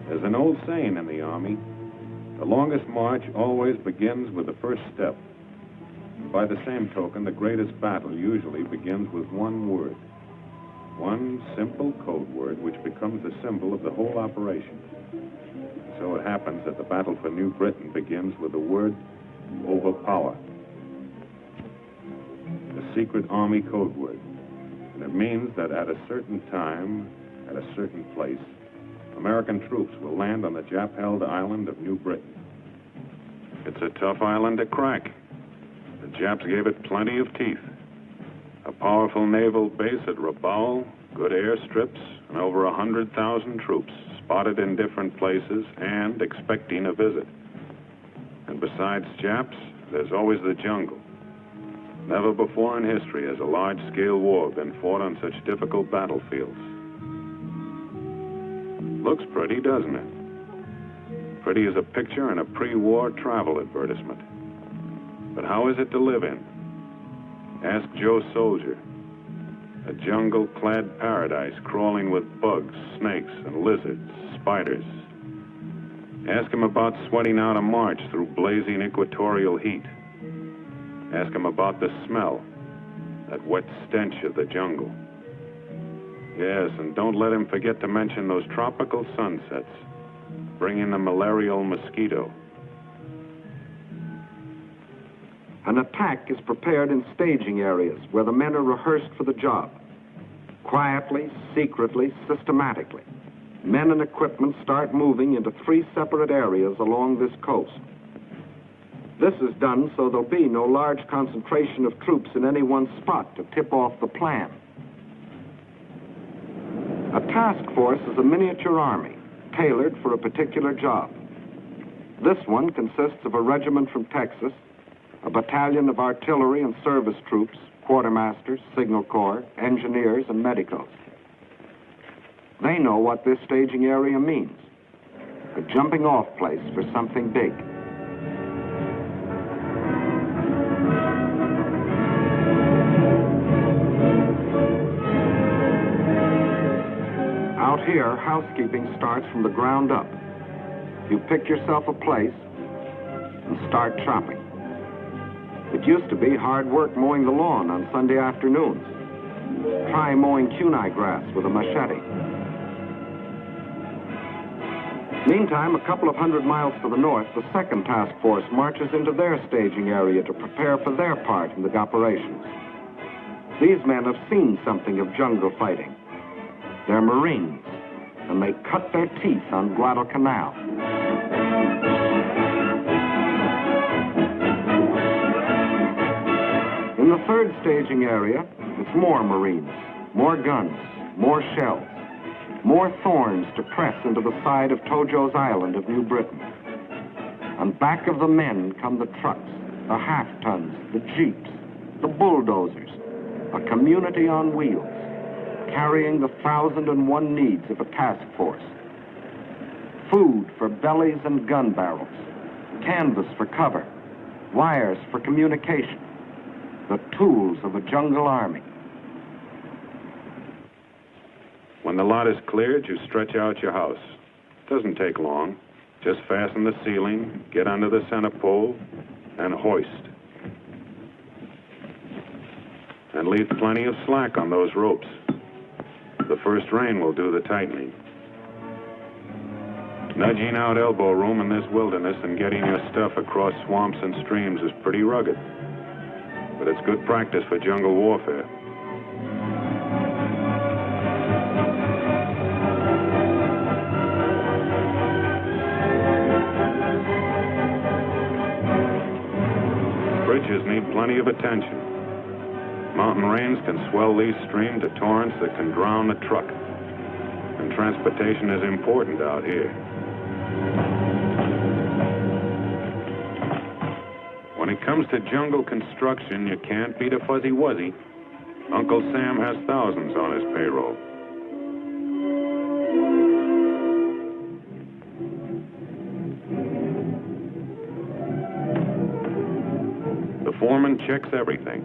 There's an old saying in the Army, the longest march always begins with the first step. By the same token, the greatest battle usually begins with one word. One simple code word which becomes the symbol of the whole operation. So it happens that the battle for New Britain begins with the word overpower. The secret Army code word. And it means that at a certain time, at a certain place, American troops will land on the Jap-held island of New Britain. It's a tough island to crack. The Japs gave it plenty of teeth. A powerful naval base at Rabaul, good airstrips, and over 100,000 troops spotted in different places and expecting a visit. And besides Japs, there's always the jungle. Never before in history has a large-scale war been fought on such difficult battlefields. Looks pretty, doesn't it? Pretty as a picture in a pre-war travel advertisement. But how is it to live in? Ask Joe Soldier. A jungle-clad paradise crawling with bugs, snakes, and lizards, spiders. Ask him about sweating out a march through blazing equatorial heat. Ask him about the smell, that wet stench of the jungle. Yes, and don't let him forget to mention those tropical sunsets, bringing the malarial mosquito. An attack is prepared in staging areas where the men are rehearsed for the job. Quietly, secretly, systematically, men and equipment start moving into 3 separate areas along this coast. This is done so there'll be no large concentration of troops in any one spot to tip off the plan. A task force is a miniature army, tailored for a particular job. This one consists of a regiment from Texas, a battalion of artillery and service troops, quartermasters, signal corps, engineers, and medicos. They know what this staging area means, a jumping-off place for something big. Out here, housekeeping starts from the ground up. You pick yourself a place and start chopping. It used to be hard work mowing the lawn on Sunday afternoons. Try mowing kunai grass with a machete. Meantime, a couple of 100 miles to the north, the second task force marches into their staging area to prepare for their part in the operations. These men have seen something of jungle fighting. They're Marines, and they cut their teeth on Guadalcanal. In the third staging area, it's more Marines, more guns, more shells, more thorns to press into the side of Tojo's Island of New Britain. And back of the men come the trucks, the half-tons, the jeeps, the bulldozers, a community on wheels, carrying the 1,001 needs of a task force. Food for bellies and gun barrels, canvas for cover, wires for communication, the tools of a jungle army. When the lot is cleared, you stretch out your house. Doesn't take long. Just fasten the ceiling, get under the center pole, and hoist. And leave plenty of slack on those ropes. The first rain will do the tightening. Nudging out elbow room in this wilderness and getting your stuff across swamps and streams is pretty rugged. But it's good practice for jungle warfare. Bridges need plenty of attention. Mountain rains can swell these streams to torrents that can drown the truck. And transportation is important out here. When it comes to jungle construction, you can't beat a fuzzy wuzzy. Uncle Sam has thousands on his payroll. The foreman checks everything.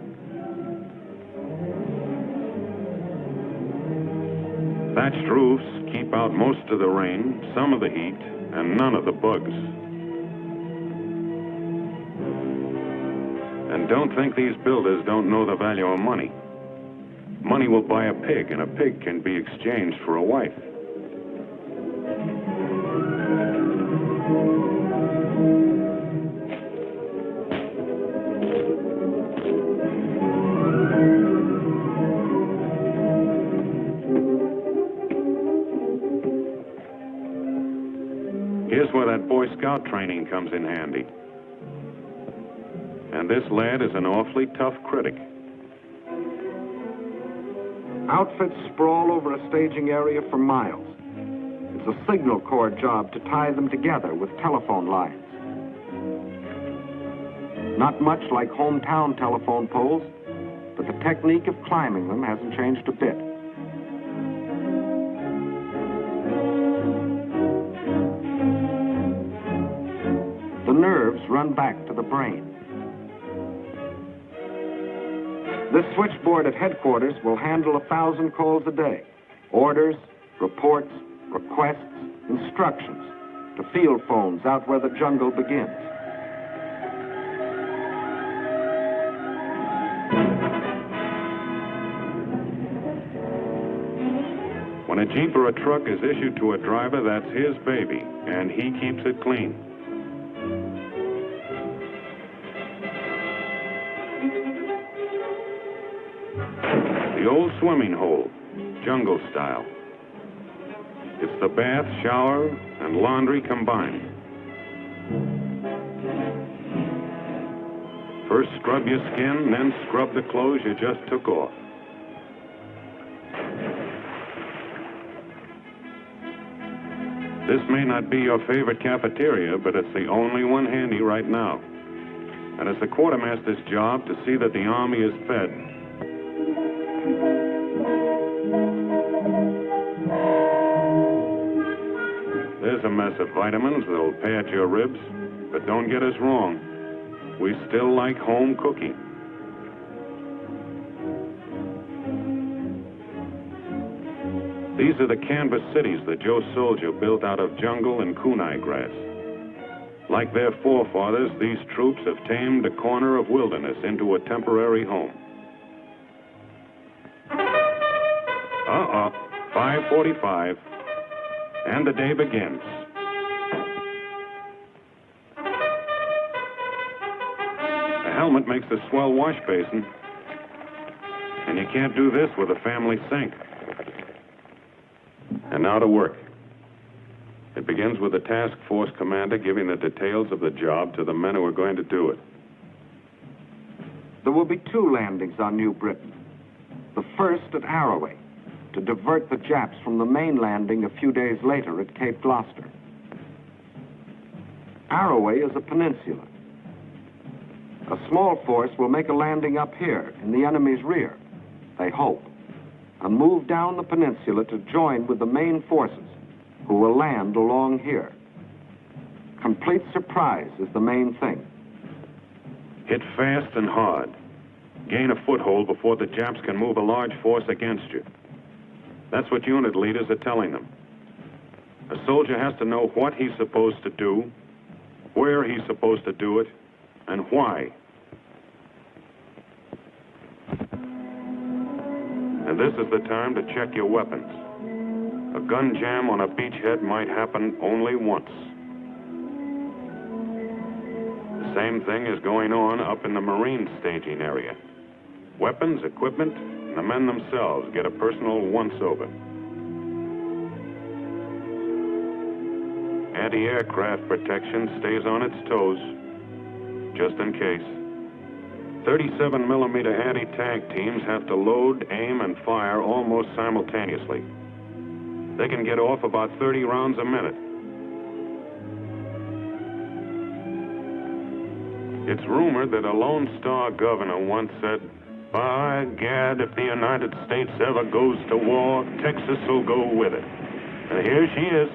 Thatched roofs keep keep out most of the rain, some of the heat, and none of the bugs. And don't think these builders don't know the value of money. Money will buy a pig, and a pig can be exchanged for a wife. Here's where that Boy Scout training comes in handy. And this lad is an awfully tough critic. Outfits sprawl over a staging area for miles. It's a signal corps job to tie them together with telephone lines. Not much like hometown telephone poles, but the technique of climbing them hasn't changed a bit. The nerves run back to the brain. This switchboard at headquarters will handle 1,000 calls a day. Orders, reports, requests, instructions to field phones out where the jungle begins. When a Jeep or a truck is issued to a driver, that's his baby, and he keeps it clean. The old swimming hole, jungle style. It's the bath, shower, and laundry combined. First scrub your skin, then scrub the clothes you just took off. This may not be your favorite cafeteria, but it's the only one handy right now. And it's the quartermaster's job to see that the army is fed. There's a mess of vitamins that'll pad your ribs, but don't get us wrong. We still like home cooking. These are the canvas cities that Joe Soldier built out of jungle and kunai grass. Like their forefathers, these troops have tamed a corner of wilderness into a temporary home. 5:45, and the day begins. A helmet makes a swell wash basin, and you can't do this with a family sink. And now to work. It begins with the task force commander giving the details of the job to the men who are going to do it. There will be 2 landings on New Britain. The first at Arroway, to divert the Japs from the main landing a few days later at Cape Gloucester. Arroway is a peninsula. A small force will make a landing up here in the enemy's rear, they hope, and move down the peninsula to join with the main forces, who will land along here. Complete surprise is the main thing. Hit fast and hard. Gain a foothold before the Japs can move a large force against you. That's what unit leaders are telling them. A soldier has to know what he's supposed to do, where he's supposed to do it, and why. And this is the time to check your weapons. A gun jam on a beachhead might happen only once. The same thing is going on up in the Marine staging area. Weapons, equipment, and the men themselves get a personal once-over. Anti-aircraft protection stays on its toes, just in case. 37mm anti-tank teams have to load, aim, and fire almost simultaneously. They can get off about 30 rounds a minute. It's rumored that a Lone Star governor once said, "By gad, if the United States ever goes to war, Texas will go with it." And here she is.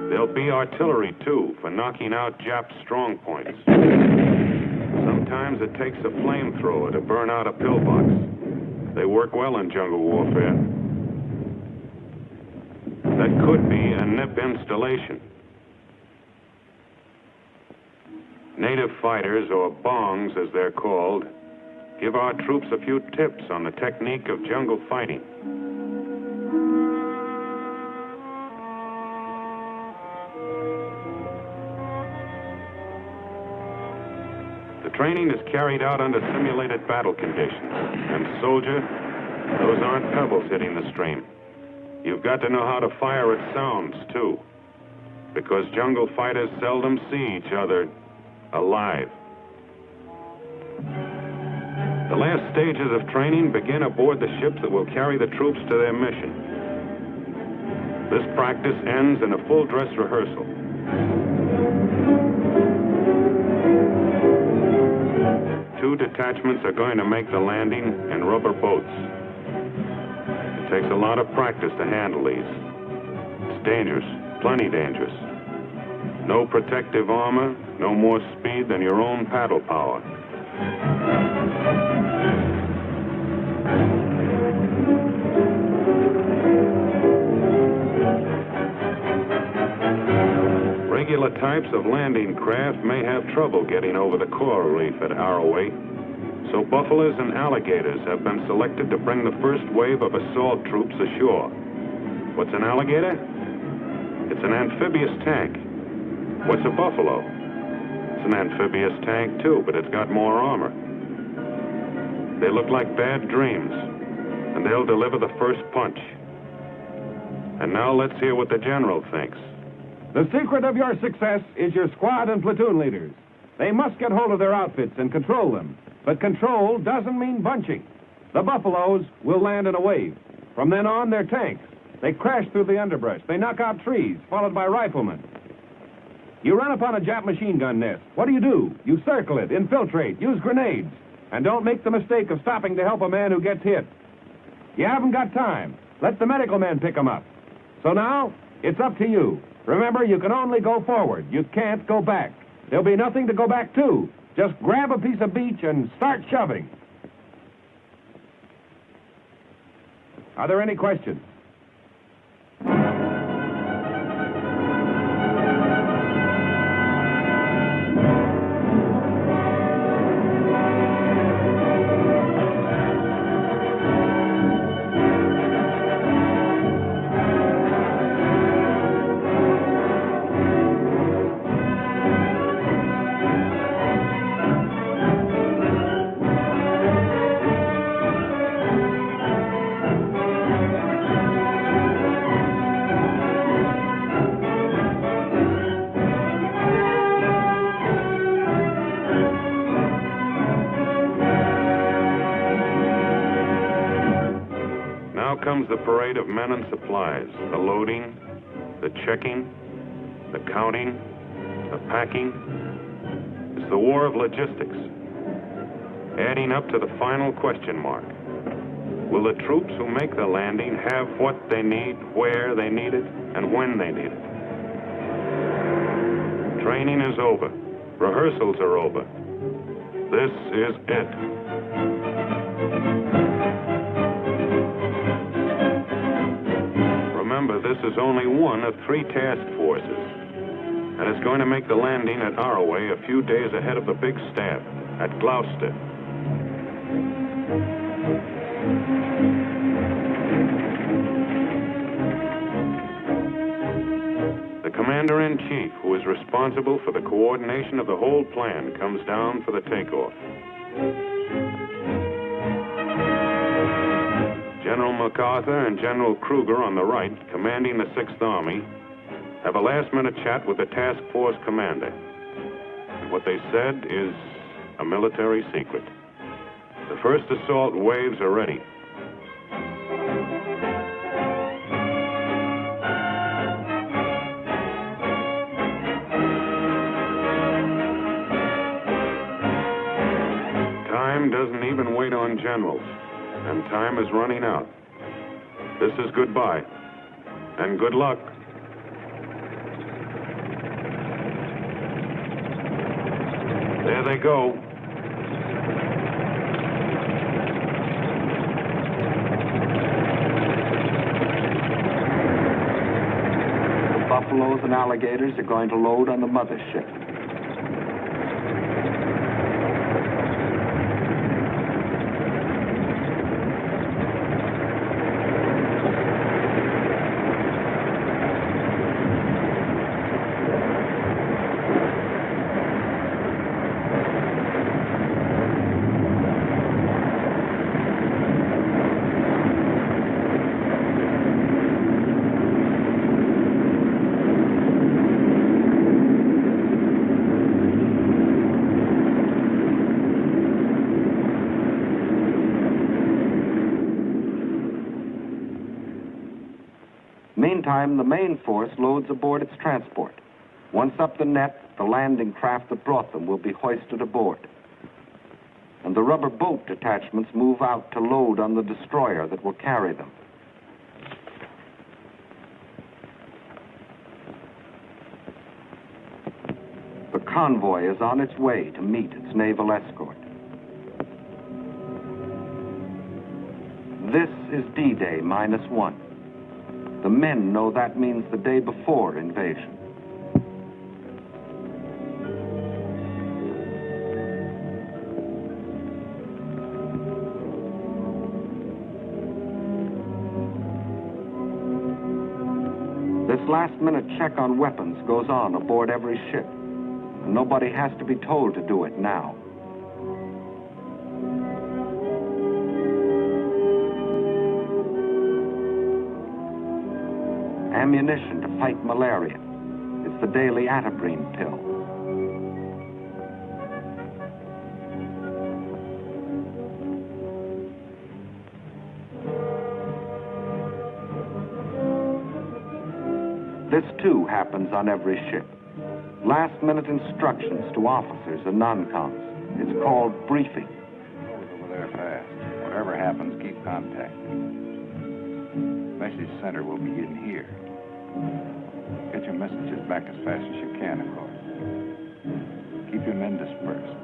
There'll be artillery, too, for knocking out Jap strong points. Sometimes it takes a flamethrower to burn out a pillbox. They work well in jungle warfare. That could be a NIP installation. Native fighters, or bongs as they're called, give our troops a few tips on the technique of jungle fighting. The training is carried out under simulated battle conditions. And soldier, those aren't pebbles hitting the stream. You've got to know how to fire at sounds, too. Because jungle fighters seldom see each other alive. The last stages of training begin aboard the ships that will carry the troops to their mission. This practice ends in a full-dress rehearsal. Two detachments are going to make the landing in rubber boats. It takes a lot of practice to handle these. It's dangerous, plenty dangerous. No protective armor, no more speed than your own paddle power. Regular types of landing craft may have trouble getting over the coral reef at Arroway, so buffaloes and alligators have been selected to bring the first wave of assault troops ashore. What's an alligator? It's an amphibious tank. What's a buffalo? It's an amphibious tank, too, but it's got more armor. They look like bad dreams, and they'll deliver the first punch. And now let's hear what the general thinks. The secret of your success is your squad and platoon leaders. They must get hold of their outfits and control them. But control doesn't mean bunching. The buffaloes will land in a wave. From then on, they're tanks. They crash through the underbrush. They knock out trees, followed by riflemen. You run upon a Jap machine gun nest. What do? You circle it, infiltrate, use grenades. And don't make the mistake of stopping to help a man who gets hit. You haven't got time. Let the medical men pick him up. So now, it's up to you. Remember, you can only go forward. You can't go back. There'll be nothing to go back to. Just grab a piece of beach and start shoving. Are there any questions? Comes the parade of men and supplies, the loading, the checking, the counting, the packing. It's the war of logistics, adding up to the final question mark. Will the troops who make the landing have what they need, where they need it, and when they need it? Training is over. Rehearsals are over. This is it. Remember, this is only one of 3 task forces, and it's going to make the landing at Arroway a few days ahead of the big staff at Gloucester. The Commander-in-Chief, who is responsible for the coordination of the whole plan, comes down for the takeoff. General MacArthur and General Kruger on the right, commanding the 6th Army, have a last-minute chat with the task force commander. And what they said is a military secret. The first assault waves are ready. Time doesn't even wait on generals. And time is running out. This is goodbye, and good luck. they go. The buffaloes and alligators are going to load on the mothership. Meantime, the main force loads aboard its transport. Once up the net, the landing craft that brought them will be hoisted aboard. And the rubber boat detachments move out to load on the destroyer that will carry them. The convoy is on its way to meet its naval escort. This is D-Day -1. The men know that means the day before invasion. This last-minute check on weapons goes on aboard every ship, and nobody has to be told to do it now. Ammunition to fight malaria. It's the daily Atabrine pill. This too happens on every ship. Last-minute instructions to officers and non-coms. It's called briefing. Over there fast. Whatever happens, keep contact. Message center will be in here. Get your messages back as fast as you can, of course. Keep your men dispersed.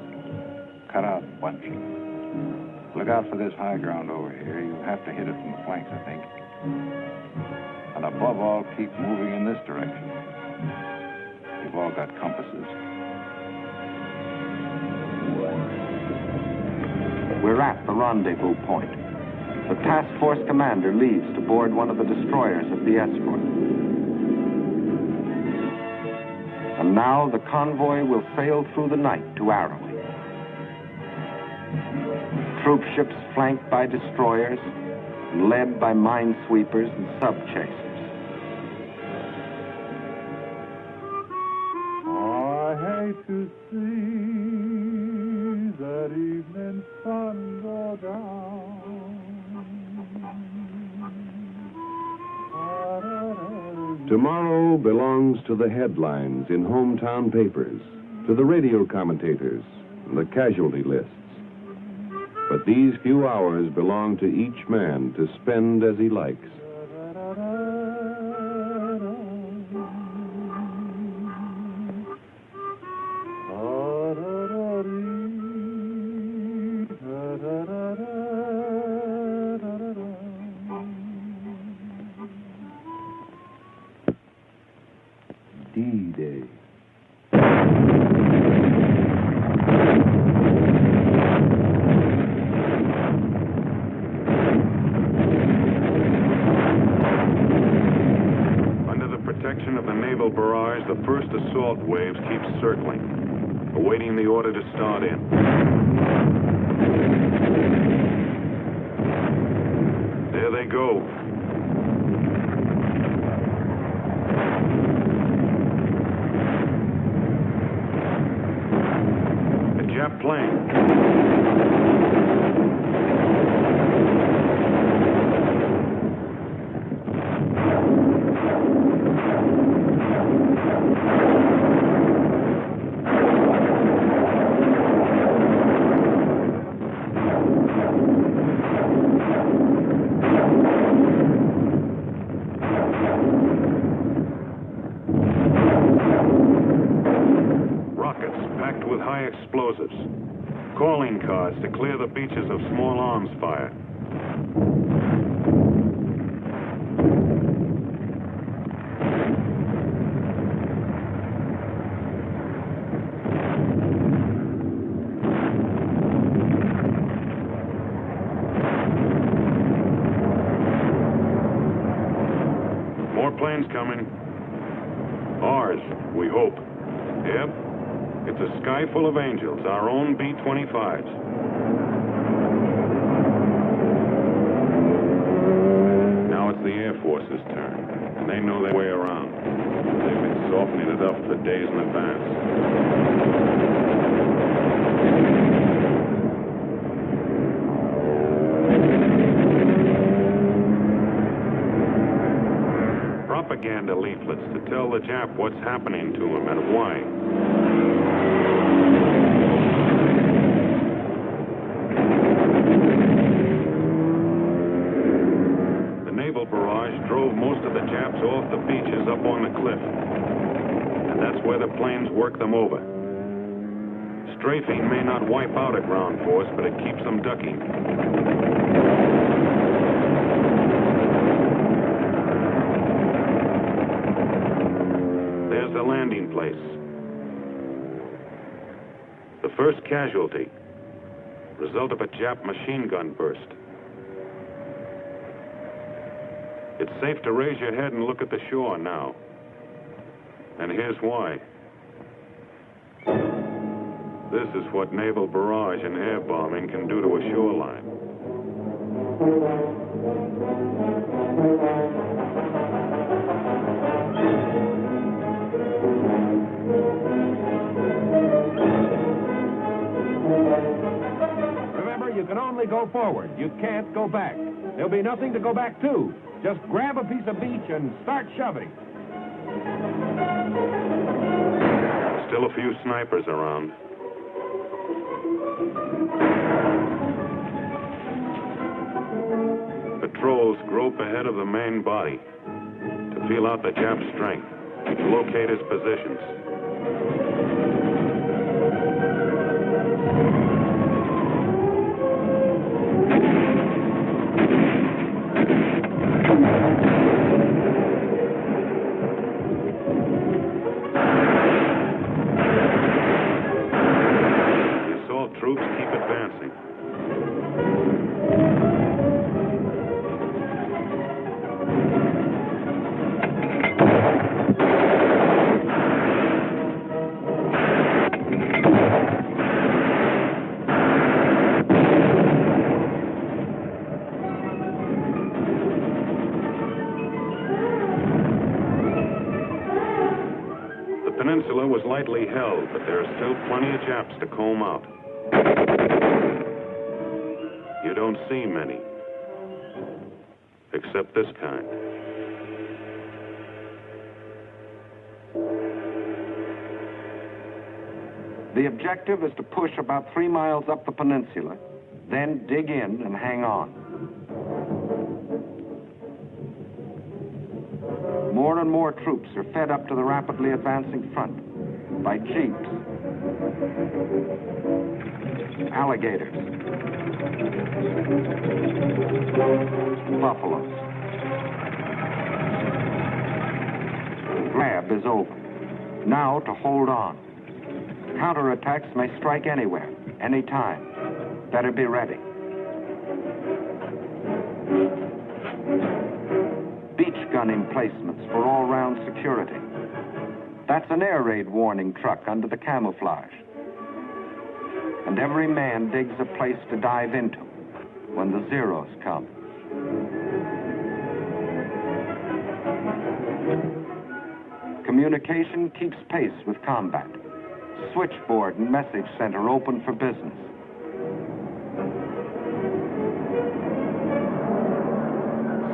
Cut out bunching. Look out for this high ground over here. You'll have to hit it from the flanks, I think. And above all, keep moving in this direction. You've all got compasses. We're at the rendezvous point. The task force commander leaves to board one of the destroyers of the escort. And now the convoy will sail through the night to Arroway. Troop ships flanked by destroyers and led by minesweepers and sub-chasers. I hate to see that evening sun go down. Tomorrow belongs to the headlines in hometown papers, to the radio commentators, and the casualty lists. But these few hours belong to each man to spend as he likes. D-Day. Under the protection of the naval barrage, the first assault waves keep circling, awaiting the order to start in. There they go. Jap plane. Rockets packed with high explosives explosives. Calling cards to clear the beaches of small arms fire. More planes coming. Ours, we hope. Yep. It's a sky full of angels, our own B-25s. Now it's the Air Force's turn, and they know their way around. They've been softening it up for days in advance. Propaganda leaflets to tell the Jap what's happening to him and why. The naval barrage drove most of the Japs off the beaches up on the cliff. And that's where the planes work them over. Strafing may not wipe out a ground force, but it keeps them ducking. The landing place. The first casualty, result of a Jap machine gun burst. It's safe to raise your head and look at the shore now. And here's why. This is what naval barrage and air bombing can do to a shoreline. Remember, you can only go forward. You can't go back. There'll be nothing to go back to. Just grab a piece of beach and start shoving. Still a few snipers around. Patrols grope ahead of the main body to feel out the Jap's strength, to locate his positions. The assault troops keep advancing. The peninsula was lightly held, but there are still plenty of Japs to comb out. You don't see many, except this kind. The objective is to push about 3 miles up the peninsula, then dig in and hang on. More and more troops are fed up to the rapidly advancing front by jeeps, alligators, buffaloes. Grab is over. Now to hold on. Counterattacks may strike anywhere, anytime. Better be ready. Beach gun emplacements for all-round security. That's an air raid warning truck under the camouflage. And every man digs a place to dive into when the Zeros come. Communication keeps pace with combat. Switchboard and message center open for business.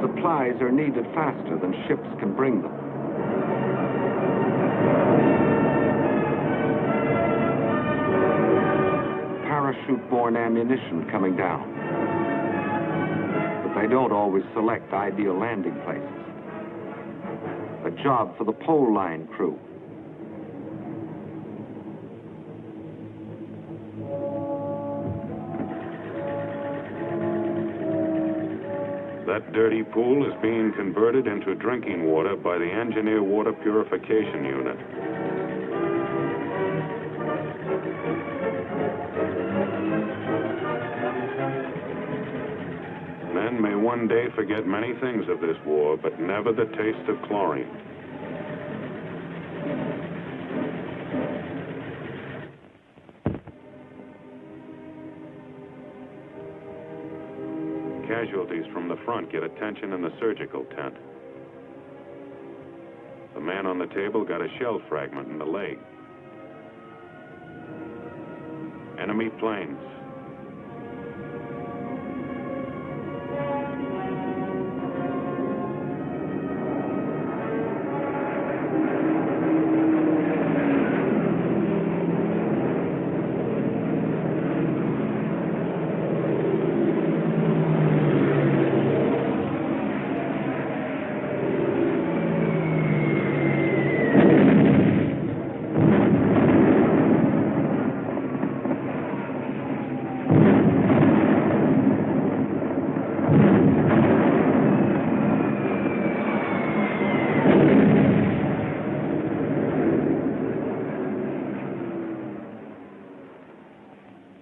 Supplies are needed faster than ships can bring them. Parachute-borne ammunition coming down. But they don't always select ideal landing places. A job for the pole line crew. That dirty pool is being converted into drinking water by the Engineer Water Purification Unit. Men may one day forget many things of this war, but never the taste of chlorine. Casualties from the front get attention in the surgical tent. The man on the table got a shell fragment in the leg. Enemy planes.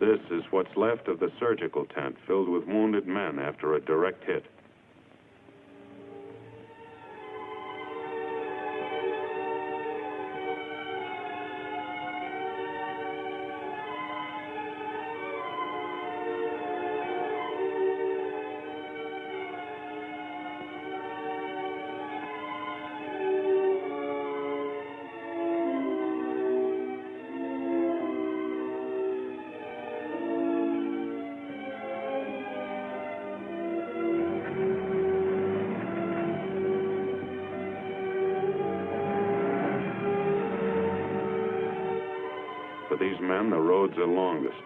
This is what's left of the surgical tent filled with wounded men after a direct hit. For these men, the roads are longest.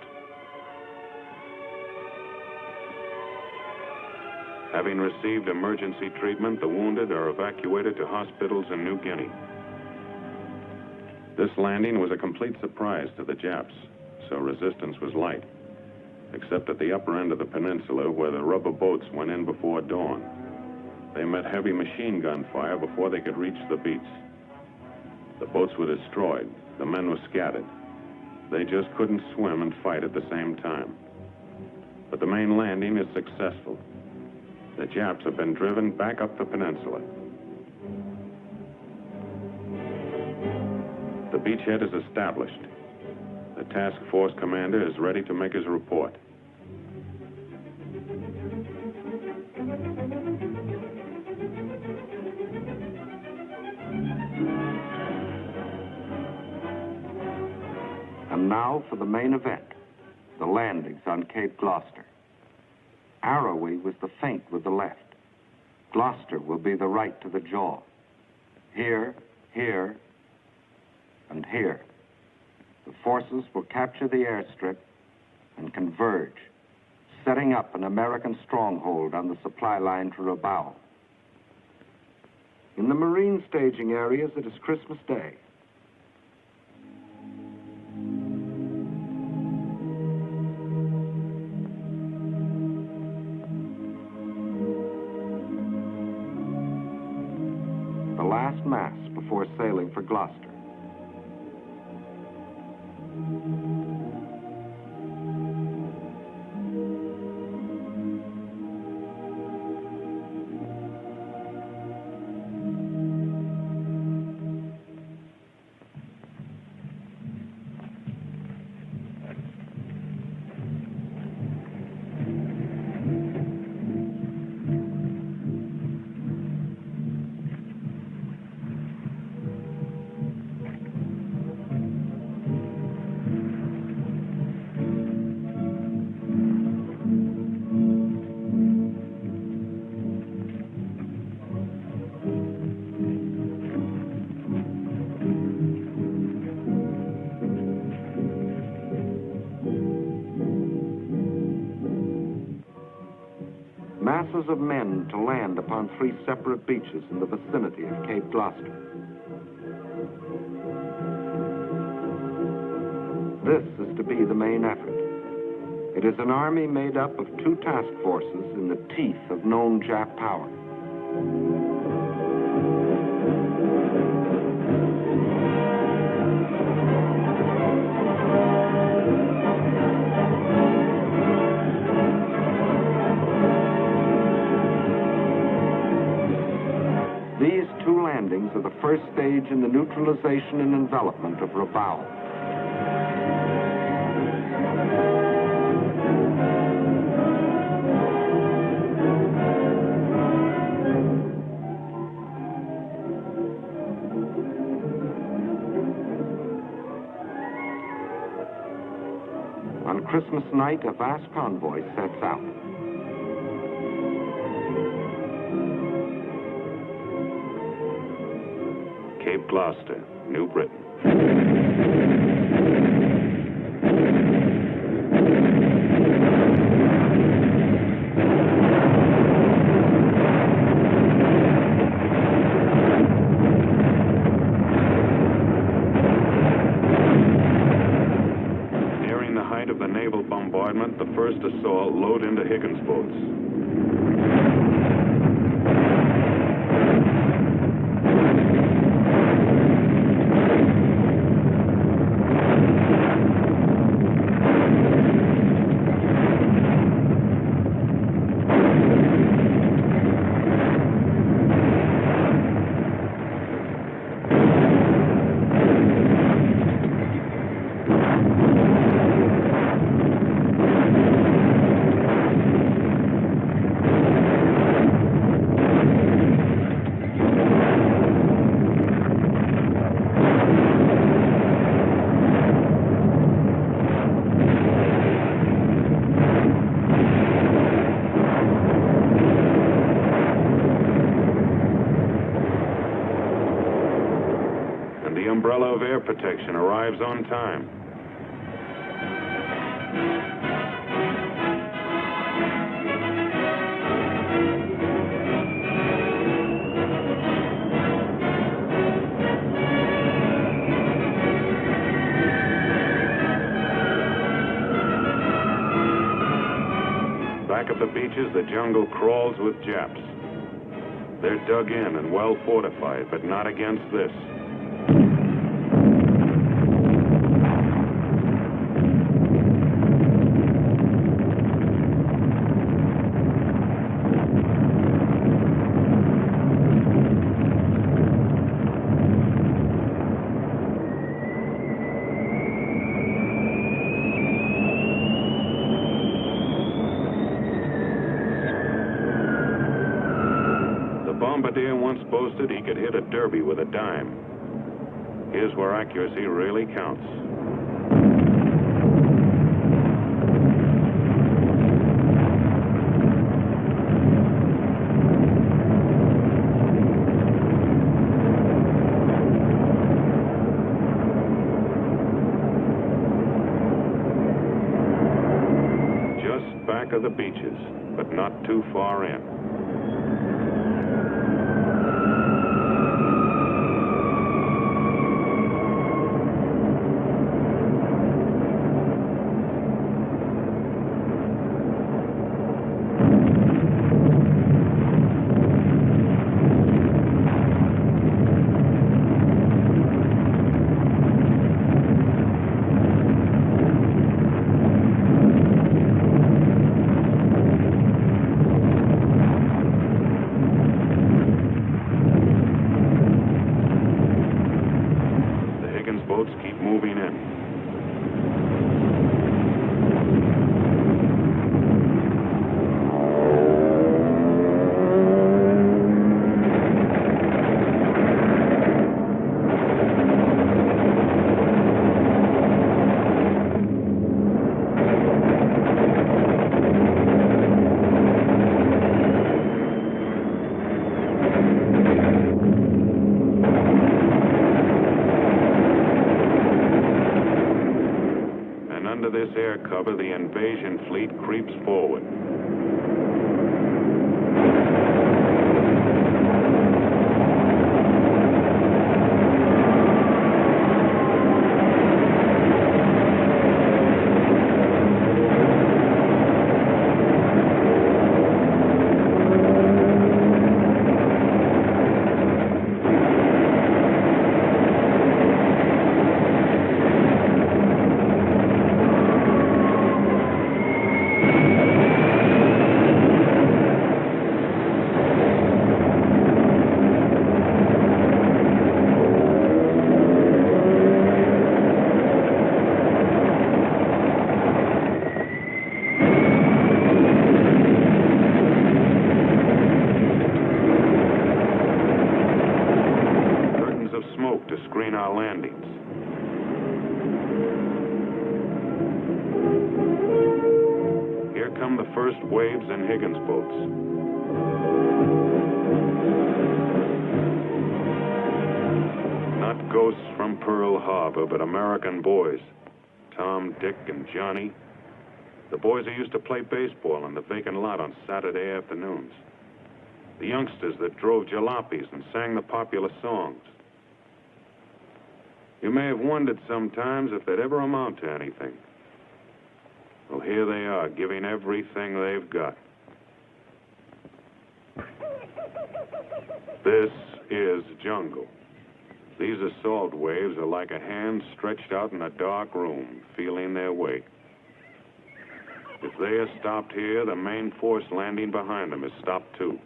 Having received emergency treatment, the wounded are evacuated to hospitals in New Guinea. This landing was a complete surprise to the Japs, so resistance was light, except at the upper end of the peninsula where the rubber boats went in before dawn. They met heavy machine gun fire before they could reach the beach. The boats were destroyed. The men were scattered. They just couldn't swim and fight at the same time. But the main landing is successful. The Japs have been driven back up the peninsula. The beachhead is established. The task force commander is ready to make his report. And now for the main event, the landings on Cape Gloucester. Arrowey was the feint with the left. Gloucester will be the right to the jaw. Here, here, and here. The forces will capture the airstrip and converge, setting up an American stronghold on the supply line to Rabaul. In the Marine staging areas, it is Christmas Day. The last mass before sailing for Gloucester. Masses of men to land upon 3 separate beaches in the vicinity of Cape Gloucester. This is to be the main effort. It is an army made up of 2 task forces in the teeth of known Jap power. These 2 landings are the first stage in the neutralization and envelopment of Rabaul. On Christmas night, a vast convoy sets out. Cape Gloucester, New Britain. Nearing the height of the naval bombardment, the first assault load into Higgins boats. The umbrella of air protection arrives on time. Back at the beaches, the jungle crawls with Japs. They're dug in and well fortified, but not against this. Bombardier once boasted he could hit a derby with a dime. Here's where accuracy really counts. Just back of the beaches, but not too far in. Boats keep moving in. Under this air cover, the invasion fleet creeps forward. come the first waves in Higgins boats. Not ghosts from Pearl Harbor, but American boys. Tom, Dick, and Johnny. The boys who used to play baseball in the vacant lot on Saturday afternoons. The youngsters that drove jalopies and sang the popular songs. You may have wondered sometimes if they'd ever amount to anything. Well, here they are, giving everything they've got. This is jungle. These assault waves are like a hand stretched out in a dark room, feeling their way. If they are stopped here, the main force landing behind them is stopped too.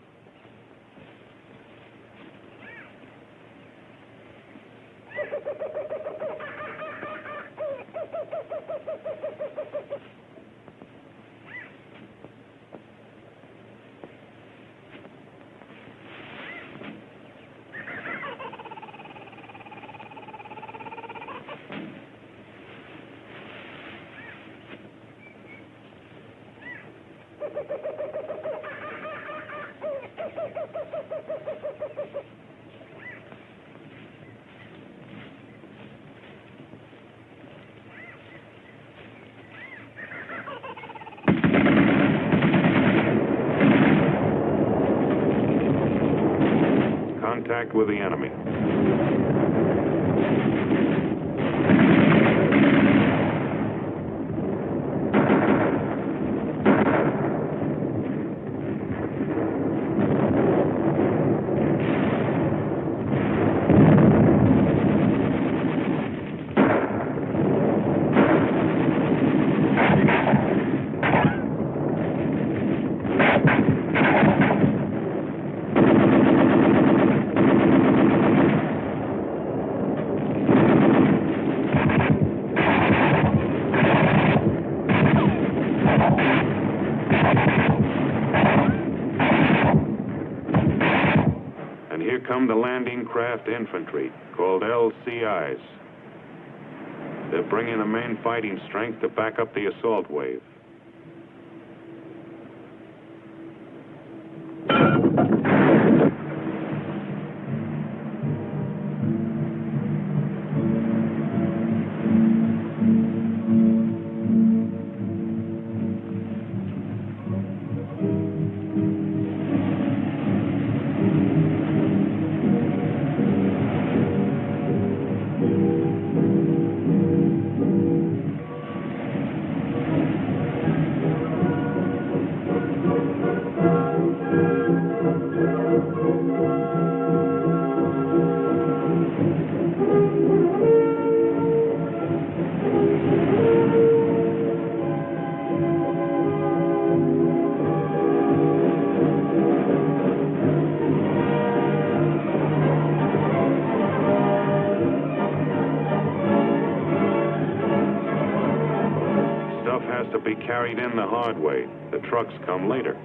Contact with the enemy. Come the landing craft infantry, called LCIs. They're bringing the main fighting strength to back up the assault wave. Be carried in the hard way. The trucks come later.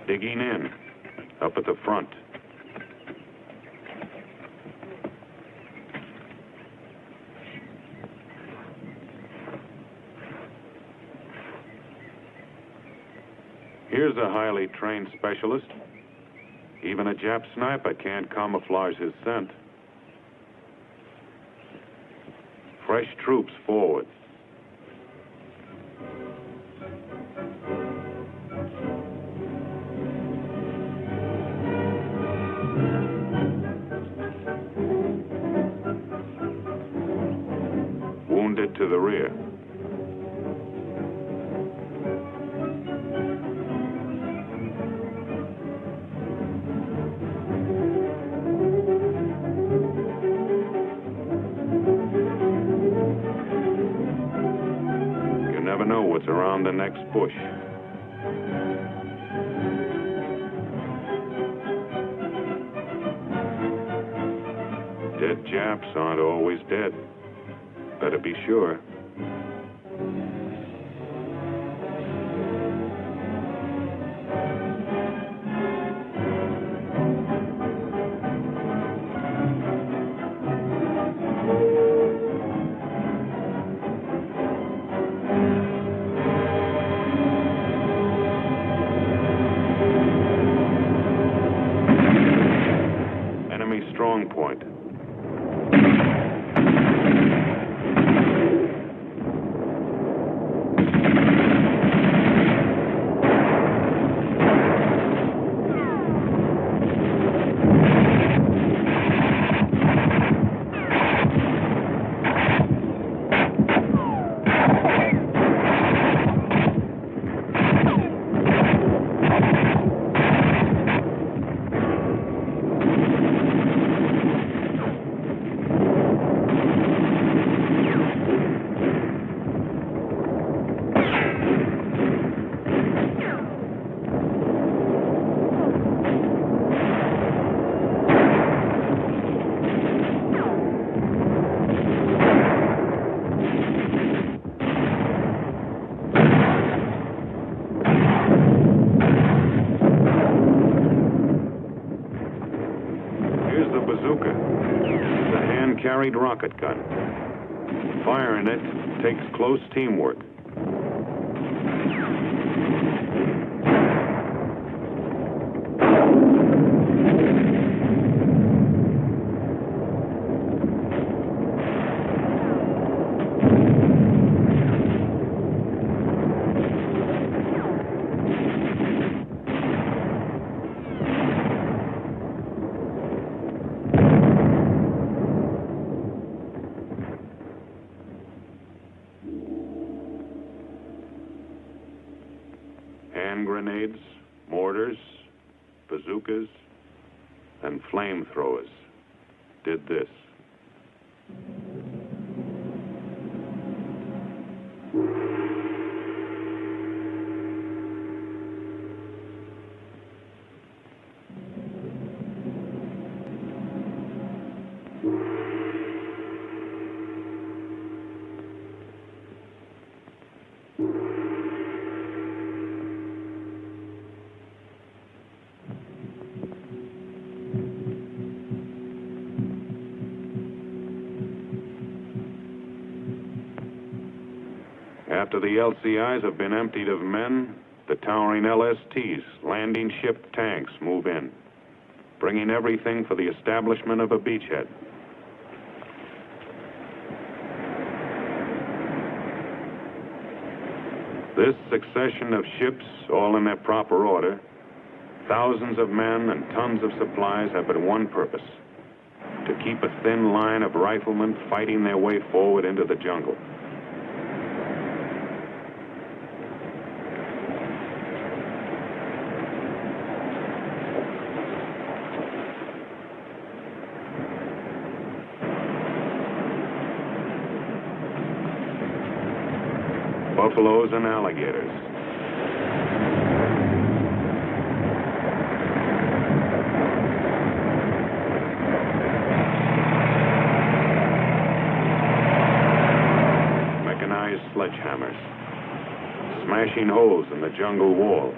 Digging in, up at the front. Here's a highly trained specialist. Even a Jap sniper can't camouflage his scent. Fresh troops forward. Wounded to the rear. Know what's around the next bush. Dead Japs aren't always dead. Better be sure. Enemy strong point. Here's the bazooka. It's a hand-carried rocket gun. Firing it takes close teamwork. Hand grenades, mortars, bazookas, and flamethrowers did this. After the LCIs have been emptied of men, the towering LSTs, landing ship tanks, move in, bringing everything for the establishment of a beachhead. This succession of ships, all in their proper order, thousands of men and tons of supplies have but one purpose: to keep a thin line of riflemen fighting their way forward into the jungle. Buffaloes and alligators. Mechanized sledgehammers, smashing holes in the jungle wall.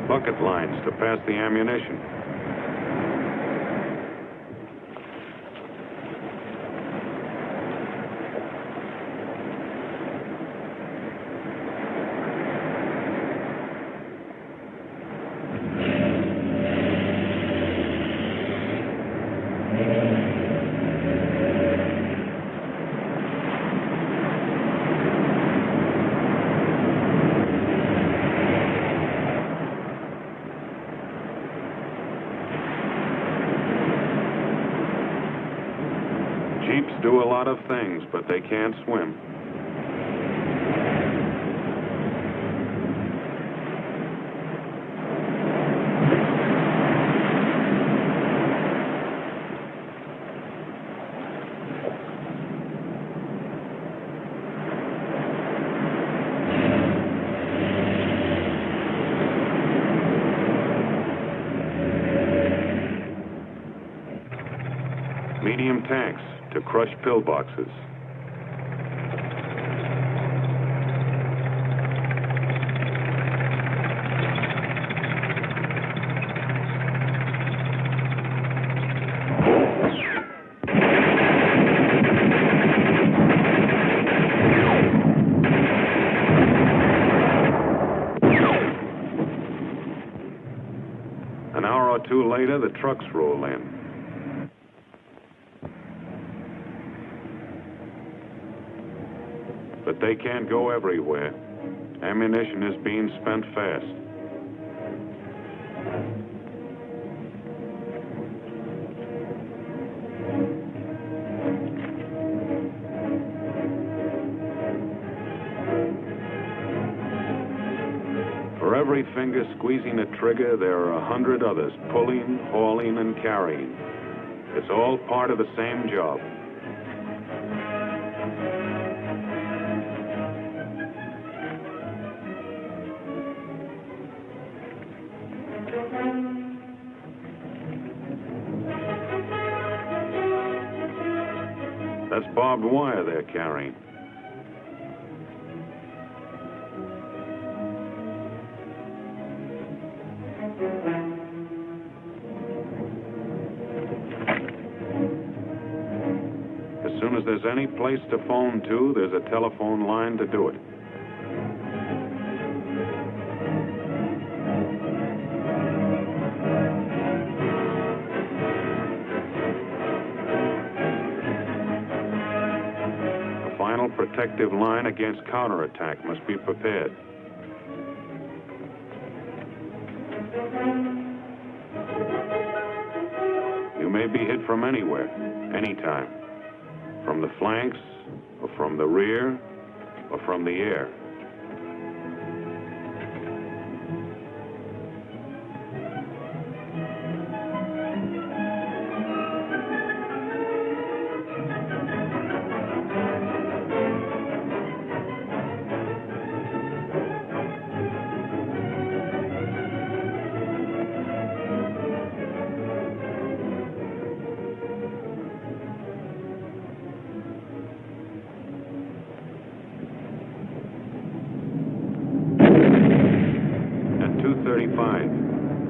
Bucket lines to pass the ammunition. Jeeps do a lot of things, but they can't swim. Medium tanks to crush pillboxes. An hour or two later, the trucks roll in. But they can't go everywhere. Ammunition is being spent fast. For every finger squeezing a trigger, there are 100 others pulling, hauling, and carrying. It's all part of the same job. That's barbed wire they're carrying. As soon as there's any place to phone to, there's a telephone line to do it. A final protective line against counterattack must be prepared. You may be hit from anywhere, anytime. From the flanks, or from the rear, or from the air.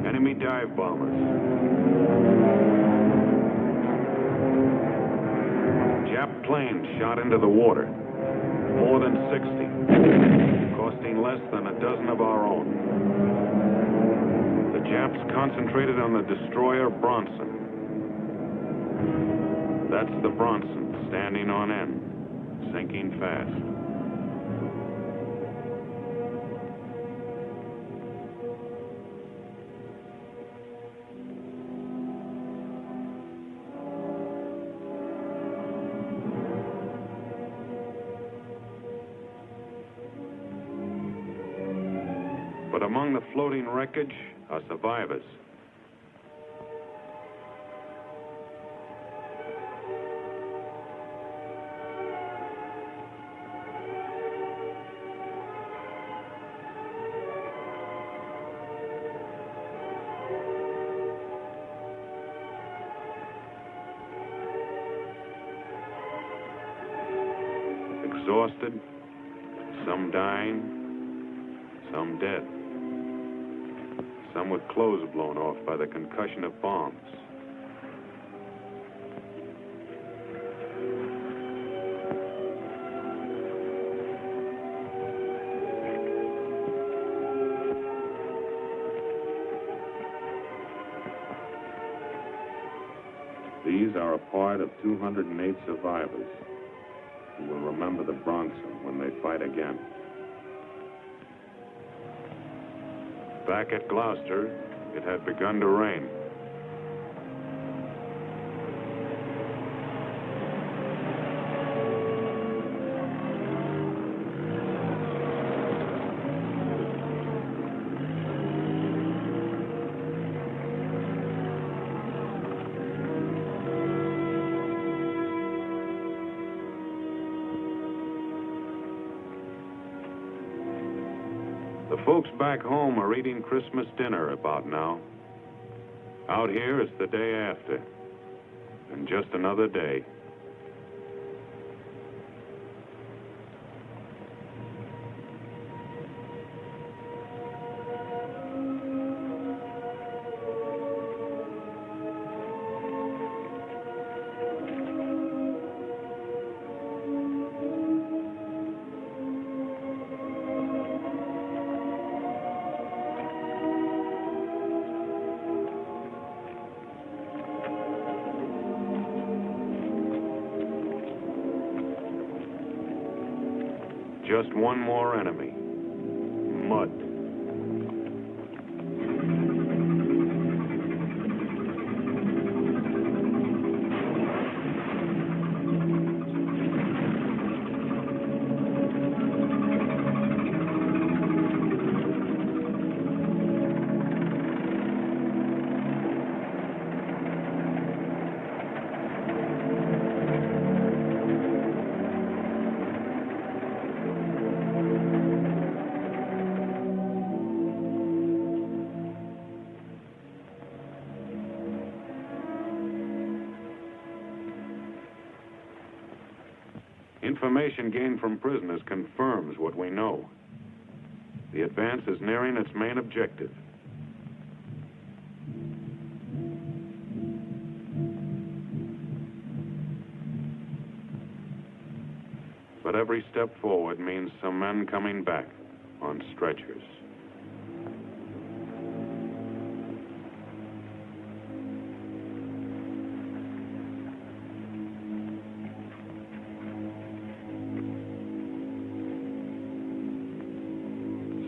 Enemy dive bombers. Jap planes shot into the water. More than 60. Costing less than a dozen of our own. The Japs concentrated on the destroyer Bronson. That's the Bronson, standing on end, sinking fast. But among the floating wreckage are survivors. Exhausted, some dying, some dead. Some with clothes blown off by the concussion of bombs. These are a part of 208 survivors who will remember the Bronson when they fight again. Back at Gloucester, it had begun to rain. The folks back home are eating Christmas dinner about now. Out here, it's the day after. and just another day. Just one more enemy. Mud. Information gained from prisoners confirms what we know. The advance is nearing its main objective. But every step forward means some men coming back on stretchers.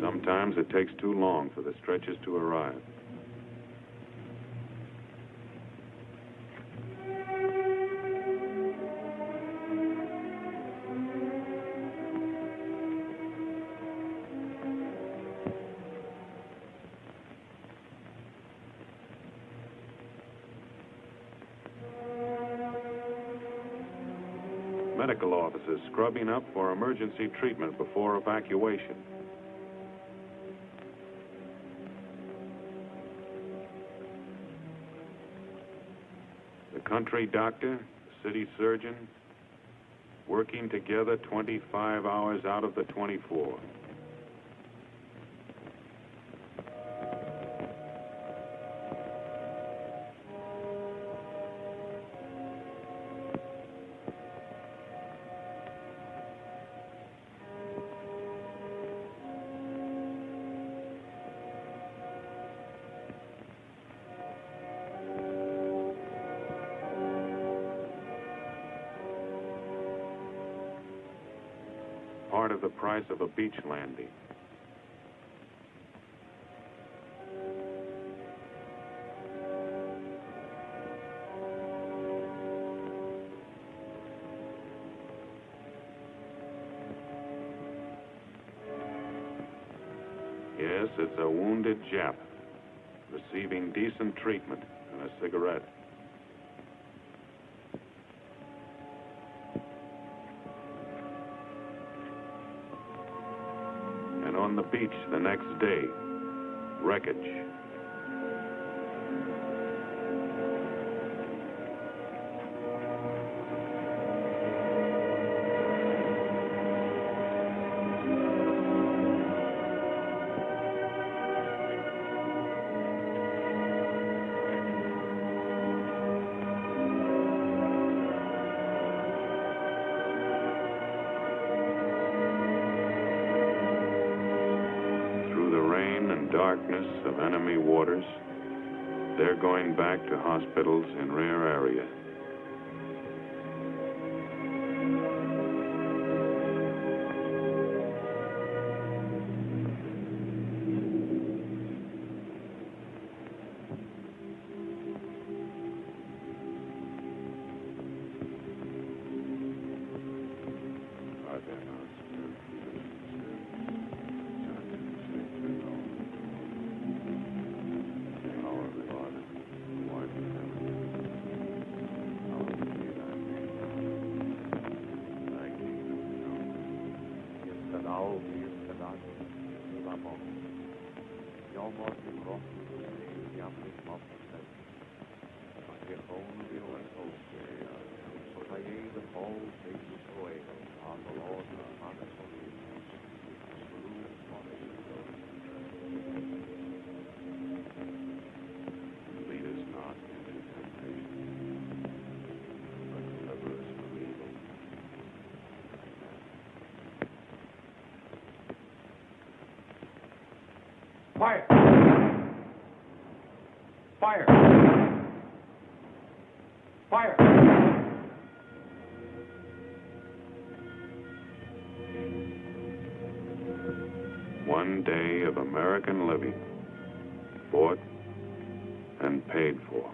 Sometimes it takes too long for the stretchers to arrive. Medical officers scrubbing up for emergency treatment before evacuation. The country doctor, the city surgeon, working together 25 hours out of the 24. Part of the price of a beach landing. Yes, it's a wounded Jap, receiving decent treatment and a cigarette. On the beach the next day, wreckage. Darkness of enemy waters, they're going back to hospitals in rear area. Gewoon weer een Lead us not into temptation, but deliver us from evil. Fire! Fire! Fire! One day of American living, bought and paid for.